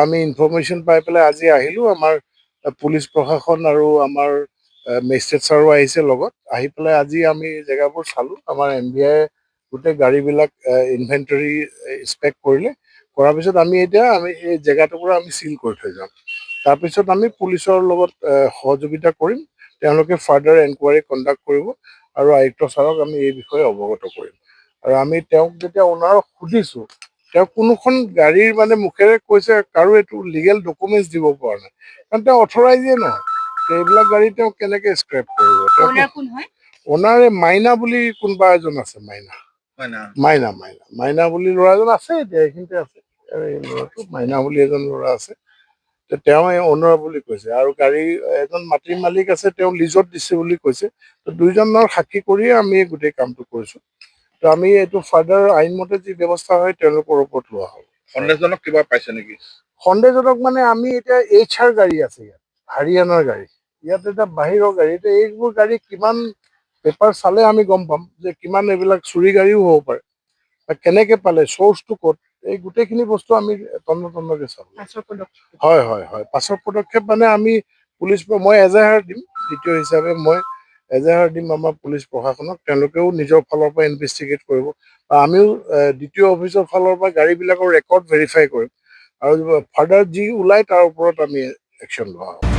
আমি ইনফৰমেশ্যন পাই পেলাই আজি আহিলোঁ। আমাৰ পুলিচ প্ৰশাসন আৰু আমাৰ মেজিষ্ট্ৰেট ছাৰো আহিছে লগত। আহি পেলাই আজি আমি জেগাবোৰ চালোঁ। আমাৰ MVI গোটেই গাড়ীবিলাক ইনভেণ্টৰী ইনস্পেক্ট কৰিলে। কৰাৰ পিছত আমি এই জেগাটুকুৰা আমি চিল কৰি থৈ যাম। তাৰপিছত আমি পুলিচৰ লগত সহযোগিতা কৰিম। তেওঁলোকে ফাৰ্ডাৰ এনকুৱাৰী কণ্ডাক্ট কৰিব আৰু আয়ুক্ত ছাৰক আমি এই বিষয়ে অৱগত কৰিম। আৰু আমি তেওঁক যেতিয়া অনাৰক সুধিছোঁ, তেওঁ কোনোখন গাড়ীৰ মুখেৰে কৈছে কাৰো এইটো লিগেল ডকুমেণ্টছ দিব পৰা নাই, কাৰণ তেওঁ অথৰাইজে নহয়। এইবিলাক গাড়ী তেওঁ কেনেকৈ স্ক্ৰেপ কৰিব? অনাৰে মাইনা বুলি কোনোবা এজন আছে। মাইনা বুলি ল'ৰা এজন আছে, এতিয়া এইখিনিতে আছে। ল'ৰাটো মাইনা বুলি এজন ল'ৰা আছে। তেওঁ এই অনাৰ বুলি কৈছে আৰু গাড়ী এজন মাটিৰ মালিক আছে, তেওঁ লিজত দিছে বুলি কৈছে। দুইজনৰ সাক্ষী কৰিয়ে আমি গোটেই কামটো কৰিছোঁ। তো আমি এইটো ফাৰ্ডাৰ আইনমতে যি ব্যৱস্থা হয় তেওঁলোকৰ ওপৰত লোৱা হ'ব। সন্দেহজনক কিবা পাইছে নেকি? সন্দেহজনক আমি এতিয়া HR গাড়ী আছে ইয়াত, হাৰিয়ানাৰ গাড়ী, ইয়াত এটা বাহিৰৰ গাড়ী। এতিয়া এইবোৰ গাড়ী কিমান পেপাৰ চালে আমি গম পাম যে কিমান এইবিলাক চুৰি গাড়ীও হ'ব পাৰে বা কেনেকৈ পালে, চ'ৰ্চটো ক'ত। এই গোটেইখিনি বস্তু আমি তন্নতন্নকৈ চাব। হয়। পাছৰ পদক্ষেপ আমি মই এজাহাৰ দিম। দ্বিতীয় হিচাপে মই এজাহাৰ দিম আমাৰ পুলিচ প্ৰশাসনক। তেওঁলোকেও নিজৰ ফালৰ পৰা ইনভেষ্টিগেট কৰিব। আমিও দ্বিতীয় অফিচৰ ফালৰ পৰা গাড়ীবিলাকৰ ৰেকৰ্ড ভেৰিফাই কৰিম আৰু ফাৰ্ডাৰ যি ওলাই তাৰ ওপৰত আমি একশ্যন লোৱা হ'ব।